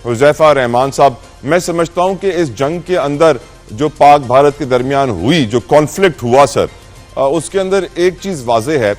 حذیفہ رحمان صاحب، میں سمجھتا ہوں کہ اس جنگ کے اندر جو پاک بھارت کے درمیان ہوئی، جو کانفلکٹ ہوا سر، اس کے اندر ایک چیز واضح ہے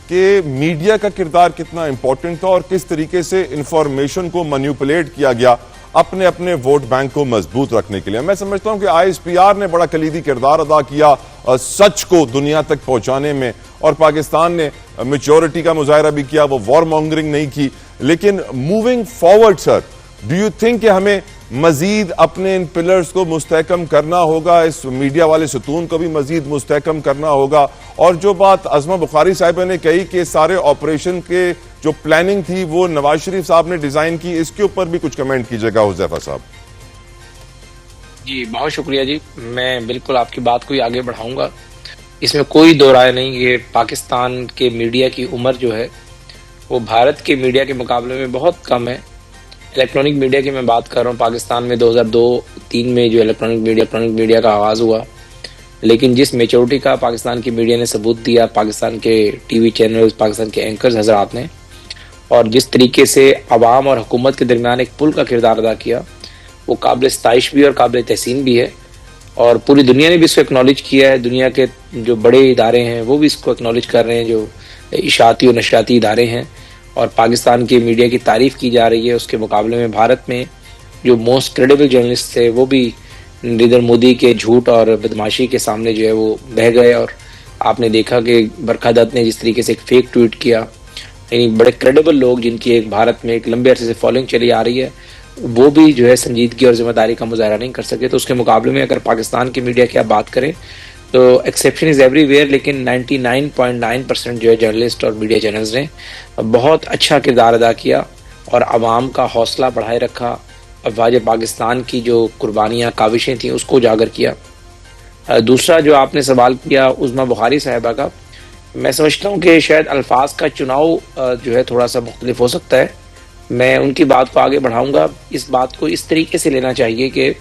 کہ میڈیا کا کردار کتنا امپورٹنٹ تھا اور کس طریقے سے انفارمیشن کو مینیپولیٹ کیا گیا اپنے اپنے ووٹ بینک کو مضبوط رکھنے کے لیے. میں سمجھتا ہوں کہ ISPR نے بڑا کلیدی کردار ادا کیا سچ کو دنیا تک پہنچانے میں، اور پاکستان نے میچورٹی کا مظاہرہ بھی کیا، وہ وار مانگرنگ نہیں کی. لیکن moving forward sir, do you think کہ ہمیں مزید اپنے ان پلرز کو مستحکم کرنا ہوگا، اس میڈیا والے ستون کو بھی مزید مستحکم کرنا ہوگا؟ اور جو بات عظمہ بخاری صاحبہ نے کہی کہ سارے آپریشن کے جو پلاننگ تھی وہ نواز شریف صاحب نے ڈیزائن کی، اس کے اوپر بھی کچھ کمنٹ کیجئے گا حذیفہ صاحب. جی بہت شکریہ جی، میں بالکل آپ کی بات کو ہی آگے بڑھاؤں گا. اس میں کوئی دو رائے نہیں کہ پاکستان کے میڈیا کی عمر جو ہے وہ بھارت کے میڈیا کے مقابلے میں بہت کم ہے. الیکٹرانک میڈیا کی میں بات کر رہا ہوں، پاکستان میں 2002-03 میں جو الیکٹرانک میڈیا کا آغاز ہوا، لیکن جس میچورٹی کا پاکستان کی میڈیا نے ثبوت دیا، پاکستان کے ٹی وی چینلز، پاکستان کے اینکرز حضرات نے، اور جس طریقے سے عوام اور حکومت کے درمیان ایک پل کا کردار ادا کیا، وہ قابل ستائش بھی اور قابل تحسین بھی ہے. اور پوری دنیا نے بھی اس کو اکنالج کیا ہے. دنیا کے جو بڑے ادارے ہیں وہ بھی اس کو اکنالج کر رہے ہیں، جو اشاعتی اور نشریاتی ادارے ہیں، اور پاکستان کے میڈیا کی تعریف کی جا رہی ہے. اس کے مقابلے میں بھارت میں جو موسٹ کریڈیبل جرنلسٹ تھے وہ بھی نریندر مودی کے جھوٹ اور بدماشی کے سامنے جو ہے وہ بہہ گئے. اور آپ نے دیکھا کہ برکھا دت نے جس طریقے سے ایک فیک ٹویٹ کیا، یعنی بڑے کریڈیبل لوگ جن کی ایک بھارت میں ایک لمبے عرصے سے فالوئنگ چلی آ رہی ہے، وہ بھی جو ہے سنجیدگی اور ذمہ داری کا مظاہرہ نہیں کر سکے. تو اس کے مقابلے میں اگر پاکستان کی میڈیا کی آپ بات کریں تو ایکسیپشن از ایوری ویئر، لیکن 99.9% جو ہے جرنلسٹ اور میڈیا چینلز نے بہت اچھا کردار ادا کیا اور عوام کا حوصلہ بڑھائے رکھا. افواج پاکستان کی جو قربانیاں، کاوشیں تھیں، اس کو اجاگر کیا. دوسرا جو آپ نے سوال کیا عظمہ بخاری صاحبہ کا، میں سمجھتا ہوں کہ شاید الفاظ کا چناؤ جو ہے تھوڑا سا مختلف ہو سکتا ہے. میں ان کی بات کو آگے بڑھاؤں گا. اس بات کو اس طریقے سے لینا چاہیے کہ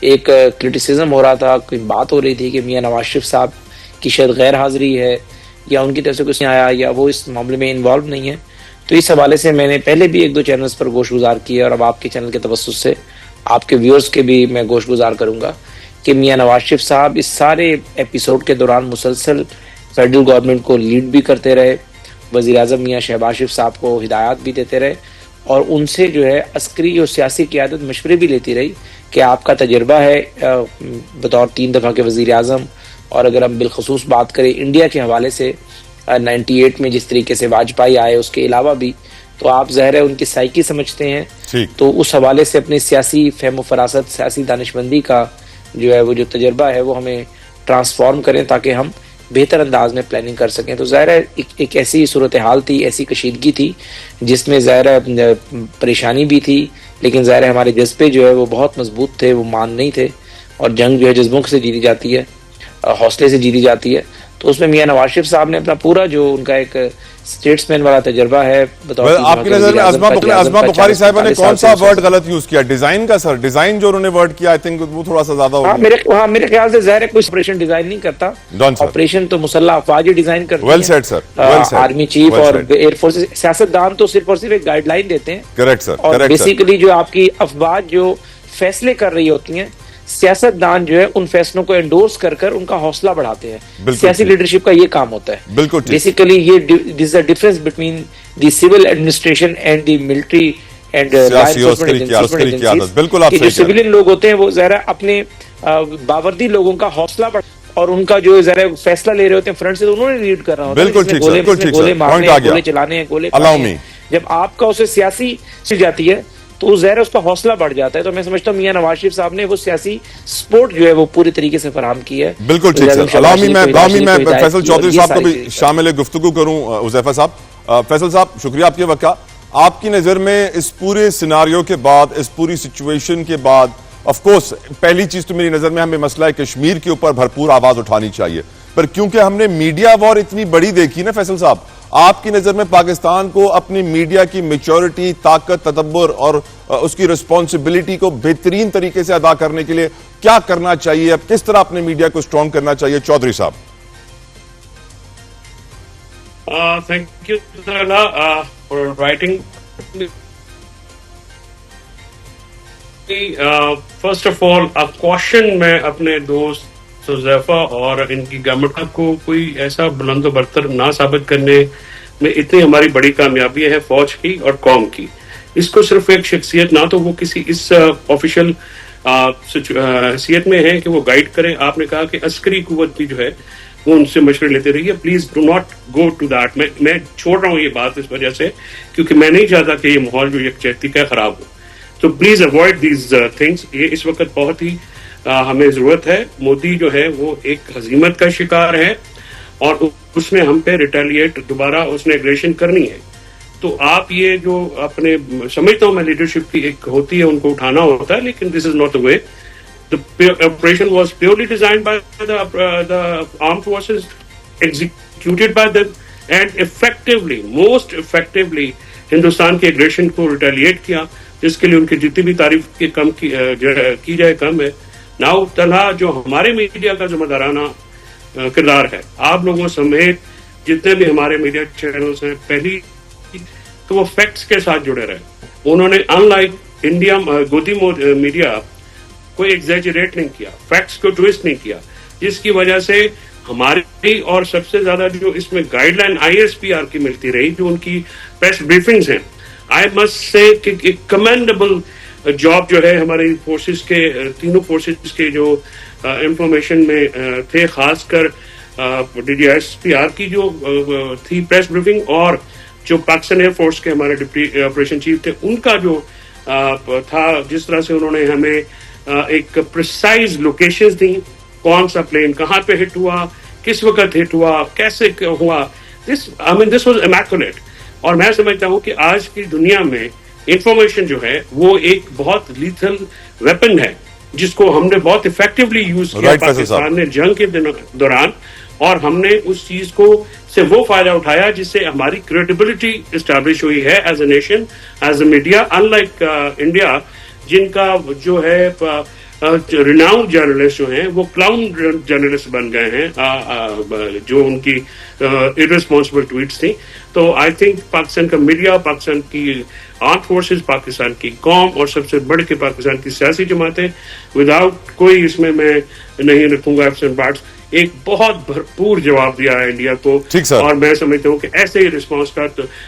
ایک کرٹیسزم ہو رہا تھا، کوئی بات ہو رہی تھی کہ میاں نواز شریف صاحب کی شاید غیر حاضری ہے یا ان کی طرف سے کچھ نہیں آیا یا وہ اس معاملے میں انوالو نہیں ہے. تو اس حوالے سے میں نے پہلے بھی 1-2 چینلز پر گوش گزار کیا، اور اب آپ کے چینل کے توسط سے آپ کے ویورز کے بھی میں گوش گزار کروں گا کہ میاں نواز شریف صاحب اس سارے ایپیسوڈ کے دوران مسلسل فیڈرل گورنمنٹ کو لیڈ بھی کرتے رہے، وزیر اعظم میاں شہباز شریف صاحب کو ہدایات بھی دیتے رہے، اور ان سے جو ہے عسکری اور سیاسی قیادت مشورے بھی لیتی رہی کہ آپ کا تجربہ ہے بطور 3 دفعہ کے وزیر اعظم. اور اگر ہم بالخصوص بات کریں انڈیا کے حوالے سے 98 میں جس طریقے سے واجپائی آئے، اس کے علاوہ بھی تو آپ ظاہر ہے ان کی سائیکی سمجھتے ہیں. تو اس حوالے سے اپنی سیاسی فہم و فراست، سیاسی دانشمندی کا جو ہے وہ جو تجربہ ہے وہ ہمیں ٹرانسفارم کریں تاکہ ہم بہتر انداز میں پلاننگ کر سکیں. تو ظاہر ہے ایک ایسی صورتحال تھی، ایسی کشیدگی تھی جس میں ظاہر ہے پریشانی بھی تھی، لیکن ظاہر ہے ہمارے جذبے جو ہے وہ بہت مضبوط تھے، وہ مان نہیں تھے. اور جنگ جو ہے جذبوں سے جیتی جاتی ہے، حوصلے سے جیتی جاتی ہے. تو اس میں میاں نواز شریف صاحب نے اپنا پورا جو ان کا ایک اسٹیٹسمین والا تجربہ ہے بطور آپ کی نظر میں عظمہ بخاری صاحبہ نے کون سا ورڈ غلط یوز کیا؟ ڈیزائن کا سر، ڈیزائن جو انہوں نے ورڈ کیا، آئی تھنک وہ تھوڑا سا زیادہ ہو گیا. میرے خیال سے ظاہر ہے کوئی آپریشن ڈیزائن نہیں کرتا، آپریشن تو مسلح افواج ڈیزائن کرتی ہیں. ویل سیڈ سر، آرمی چیف اور ایئر فورس، سیاستدان تو صرف اور صرف ایک گائیڈ لائن دیتے ہیں. کریکٹ سر. اور بیسیکلی جو آپ کی افواج جو فیصلے کر رہی ہوتی ہیں، سیاستدان جو ہے ان فیصلوں کو انڈورس کر کر ان کا حوصلہ بڑھاتے ہیں. سیاسی لیڈرشپ کا یہ کام ہوتا ہے. بالکل بیسیکلی یہ this is the difference between the civil administration and the military and بالکل. آپ جو سویلین لوگ ہوتے ہیں وہ ذرا اپنے باوردی لوگوں کا حوصلہ بڑھا اور ان کا جو ذرا فیصلہ لے رہے ہوتے ہیں فرنٹ سے، تو انہوں نے لیڈ کر رہا ہوتا ہے. گولے مارنے ہیں، گولے چلانے ہیں، گولے کھانے ہیں. جب آپ کا اسے سیاسی سے جاتی ہے تو ظاہر اس کا حوصلہ بڑھ جاتا ہے. تو میں سمجھتا ہوں میاں نواز شریف صاحب نے وہ سیاسی سپورٹ جو ہے وہ پوری طریقے سے فراہم کی ہے. بالکل ٹھیک سر. میں فیصل چودھری صاحب کو بھی شامل گفتگو کروں. حذیفہ صاحب، فیصل صاحب شکریہ آپ کے وقت کا. آپ کی نظر میں اس پورے سیناریو کے بعد، اس پوری سچویشن کے بعد، آف کورس پہلی چیز تو میری نظر میں ہمیں مسئلہ کشمیر کے اوپر بھرپور آواز اٹھانی چاہیے، پر کیونکہ ہم نے میڈیا وار اتنی بڑی دیکھی نا فیصل صاحب، آپ کی نظر میں پاکستان کو اپنی میڈیا کی میچورٹی، طاقت، تدبر اور اس کی رسپانسبلٹی کو بہترین طریقے سے ادا کرنے کے لیے کیا کرنا چاہیے؟ اب کس طرح اپنے میڈیا کو اسٹرانگ کرنا چاہیے؟ چودھری صاحب. Thank you for inviting me. First of all question میں اپنے دوست حذیفہ اور ان کی گورنمنٹ کو کوئی ایسا بلند و برتر نہ ثابت کرنے میں اتنی ہماری بڑی کامیابی ہے فوج کی اور قوم کی. اس کو صرف ایک شخصیت نہ تو وہ کسی اس آفیشیل حیثیت میں ہے کہ وہ گائیڈ کریں. آپ نے کہا کہ عسکری قوت بھی جو ہے وہ ان سے مشورے لیتے رہیے. Please do not go to that. میں چھوڑ رہا ہوں یہ بات اس وجہ سے کیونکہ میں نہیں چاہتا کہ یہ ماحول جو یکجہتی کا خراب ہو. تو پلیز اوائڈ دیز تھنگس. یہ اس وقت بہت ہی ہمیں ضرورت ہے. مودی جو ہے وہ ایک ہزیمت کا شکار ہے اور اس نے ہم پہ ریٹیلیٹ دوبارہ اس نے ایگریشن کرنی ہے. تو آپ یہ جو اپنے سمجھتا ہوں میں لیڈرشپ کی ایک ہوتی ہے ان کو اٹھانا ہوتا ہے لیکن this is not the way. The operation was purely designed by the armed forces, executed by them, and effectively, most effectively, Hindustan کے اگریشن کو ریٹیلیٹ کیا جس کے لیے ان کی جتنی بھی تعریف کی جائے کم ہے. ناؤ تنہا جو ہمارے میڈیا کا ذمہ دارانہ کردار ہے آپ لوگوں سمیت جتنے بھی ہمارے میڈیا چینلز ہیں پہلی تو وہ فیکٹس کے ساتھ جڑے رہے. انہوں نے ان لائک انڈیا گودی میڈیا کوئی ایگزیجریٹ نہیں کیا, فیکٹس کو ٹویسٹ نہیں کیا, جس کی وجہ سے ہماری اور سب سے زیادہ جو اس میں گائیڈ لائن ISPR کی ملتی رہی جو ان کی پریس بریفنگز ہیں. آئی مسٹ سے کہ ایک کمینڈیبل جاب جو ہے ہماری فورسز کے تینوں فورسز کے جو انفارمیشن میں تھے, خاص کر DGSPR کی جو تھی پریس بریفنگ اور جو پاکستان ایئر فورس کے ہمارے ڈپٹی آپریشن چیف تھے ان کا جو تھا, جس طرح سے انہوں نے ہمیں ایک پریسائز لوکیشنز دی, کون سا پلین کہاں پہ ہٹ ہوا, کس وقت ہٹ ہوا, کیسے ہوا. This was immaculate. اور میں سمجھتا ہوں کہ آج کی دنیا میں انفارمیشن جو ہے وہ ایک بہت لیتھل ویپن ہے جس کو ہم نے بہت افیکٹولی یوز کیا پاکستان نے جنگ کے دوران, اور ہم نے اس چیز کو سے وہ فائدہ اٹھایا جس سے ہماری کریڈیبلٹی اسٹیبلش ہوئی ہے as a nation, as a media. In like India جن کا جو ہے ریناؤنڈ جرنلسٹ جو ہیں وہ کلاؤن جرنلسٹ بن گئے ہیں جو ان کی ارسپانسبل ٹویٹس تھیں. تو آئی تھنک پاکستان کا میڈیا, پاکستان کی آرم فورسز, پاکستان کی قوم اور سب سے بڑھ کے پاکستان کی سیاسی جماعتیں وداؤٹ کوئی اس میں نہیں رکھوں گا ایبسنٹ پارٹس, ایک بہت بھرپور جواب دیا ہے انڈیا کو. اور میں سمجھتا ہوں کہ ایسے ہی رسپانس کا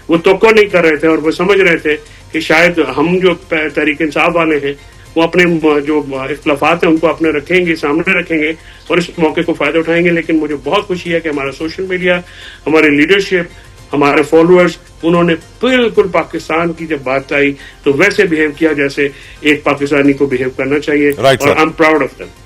وہ توقع نہیں کر رہے تھے اور وہ سمجھ رہے تھے کہ شاید ہم جو تحریک انصاف والے ہیں وہ اپنے جو اختلافات ہیں ان کو اپنے رکھیں گے, سامنے رکھیں گے اور اس موقع کو فائدہ اٹھائیں گے. لیکن مجھے بہت خوشی ہے کہ ہمارا سوشل میڈیا, ہماری لیڈرشپ, ہمارے فالوورز, انہوں نے بالکل پاکستان کی جب بات آئی تو ویسے بہیو کیا جیسے ایک پاکستانی کو بہیو کرنا چاہیے, اور I am proud of them.